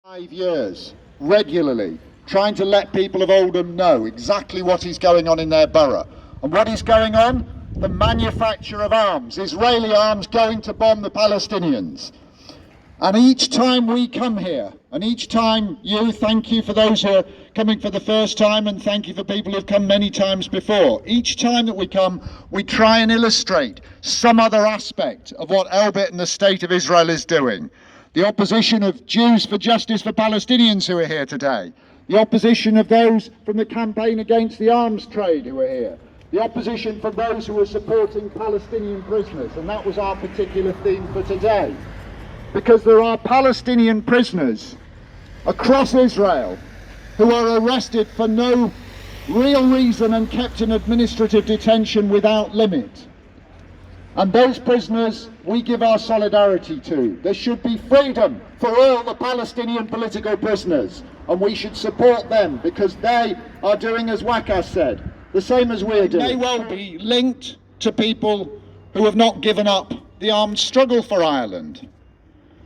5 years, regularly, trying to let people of Oldham know exactly what is going on in their borough. And what is going on? The manufacture of arms, Israeli arms going to bomb the Palestinians. And each time we come here, and each time thank you for those who are coming for the first time, and thank you for people who've come many times before. Each time that we come, we try and illustrate some other aspect of what Elbit and the State of Israel is doing. The opposition of Jews for Justice for Palestinians who are here today. The opposition of those from the campaign against the arms trade who are here. The opposition from those who are supporting Palestinian prisoners. And that was our particular theme for today. Because there are Palestinian prisoners across Israel who are arrested for no real reason and kept in administrative detention without limit. And those prisoners we give our solidarity to. There should be freedom for all the Palestinian political prisoners, and we should support them because they are doing, as Wakas said, the same as we're doing. They may well be linked to people who have not given up the armed struggle for Ireland.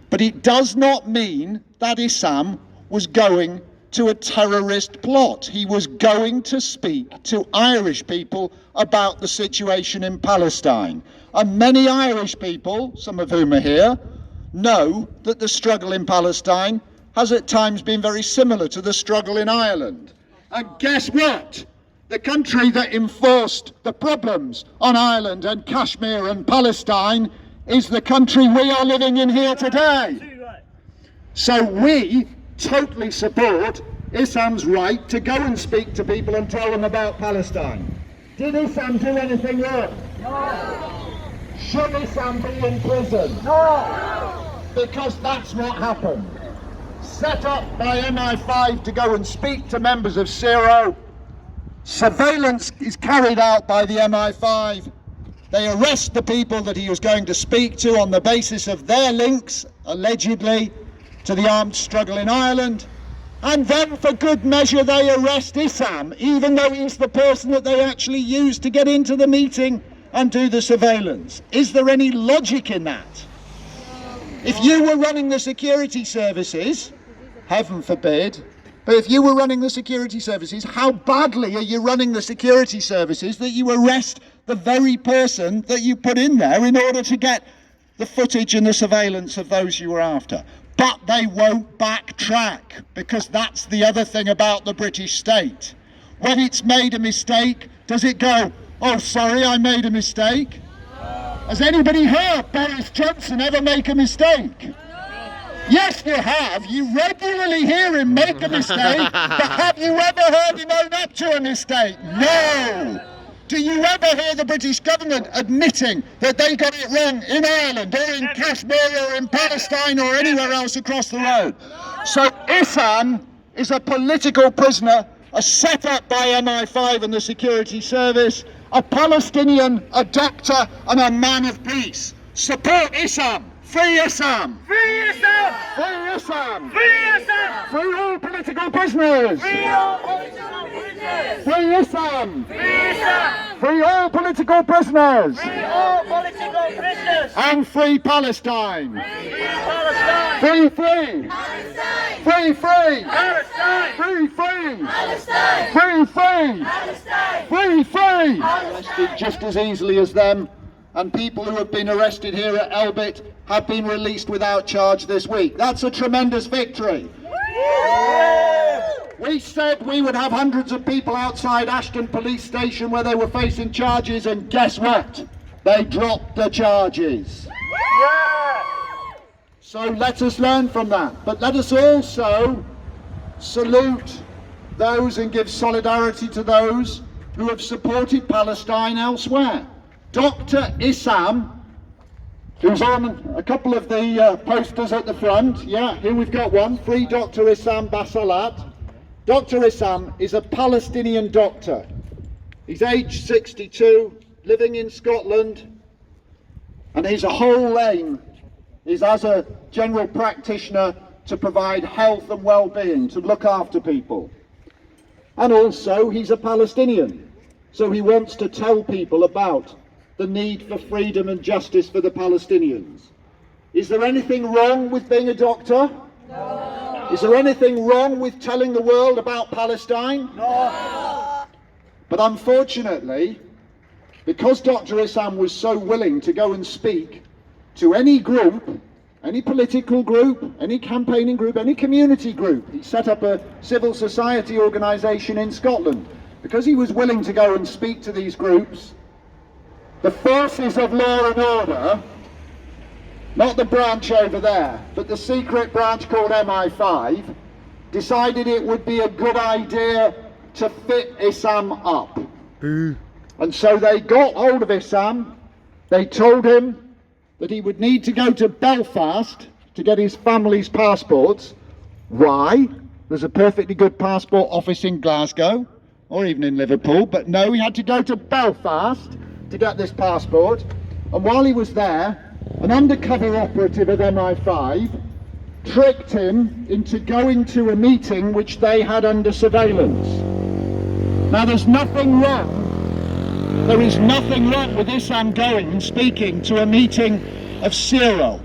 But it does not mean that Issam was going to a terrorist plot. He was going to speak to Irish people about the situation in Palestine. And many Irish people, some of whom are here, know that the struggle in Palestine has at times been very similar to the struggle in Ireland. And guess what? The country that enforced the problems on Ireland and Kashmir and Palestine is the country we are living in here today. So we totally support Issam's right to go and speak to people and tell them about Palestine. Did Issam do anything wrong? No. Should Issam be in prison? No. Because that's what happened. Set up by MI5 to go and speak to members of CIRO. Surveillance is carried out by the MI5. They arrest the people that he was going to speak to on the basis of their links, allegedly, to the armed struggle in Ireland. And then, for good measure, they arrest Issam, even though he's the person that they actually used to get into the meeting and do the surveillance. Is there any logic in that? If you were running the security services, heaven forbid, but if you were running the security services, how badly are you running the security services that you arrest the very person that you put in there in order to get the footage and the surveillance of those you were after? But they won't backtrack, because that's the other thing about the British state. When it's made a mistake, does it go, oh sorry, I made a mistake? Has anybody heard Boris Johnson ever make a mistake? Yes, you have. You regularly hear him make a mistake, but have you ever heard him own up to a mistake? No! Do you ever hear the British government admitting that they got it wrong in Ireland or in Kashmir or in Palestine or anywhere else across the road? So Issam is a political prisoner, a set up by MI5 and the security service, a Palestinian, a doctor and a man of peace. Support Issam! Free Issam! Free Issam! Free Issam! Free Issam! Free all political prisoners! Free all political prisoners! Free Issam! Free Issam! Free all political prisoners! Free all political prisoners! And free Palestine! Free Palestine! Free, free! Palestine! Free, free! Palestine! Free, free! Palestine! Free, free! Palestine! Free, free! Palestine! Arrested just as easily as them, and people who have been arrested here at Elbit have been released without charge this week. That's a tremendous victory. We said we would have hundreds of people outside Ashton Police Station where they were facing charges, and guess what? They dropped the charges. So let us learn from that. But let us also salute those and give solidarity to those who have supported Palestine elsewhere. Dr. Issam, who's on a couple of the posters at the front. Yeah, here we've got one. Free Dr. Issam Bassalat. Dr. Issam is a Palestinian doctor. He's aged 62, living in Scotland, and his whole aim is, as a general practitioner, to provide health and well-being, to look after people. And also, he's a Palestinian, so he wants to tell people about the need for freedom and justice for the Palestinians. Is there anything wrong with being a doctor? No. Is there anything wrong with telling the world about Palestine? No. But unfortunately, because Dr. Issam was so willing to go and speak to any group, any political group, any campaigning group, any community group, he set up a civil society organisation in Scotland. Because he was willing to go and speak to these groups, the forces of law and order, not the branch over there, but the secret branch called MI5, decided it would be a good idea to fit Issam up. And so they got hold of Issam, they told him that he would need to go to Belfast to get his family's passports. Why? There's a perfectly good passport office in Glasgow, or even in Liverpool, but no, he had to go to Belfast to get this passport. And while he was there, an undercover operative of MI5 tricked him into going to a meeting which they had under surveillance. Now there's nothing wrong, there is nothing wrong with Issam going and speaking to a meeting of Cyril.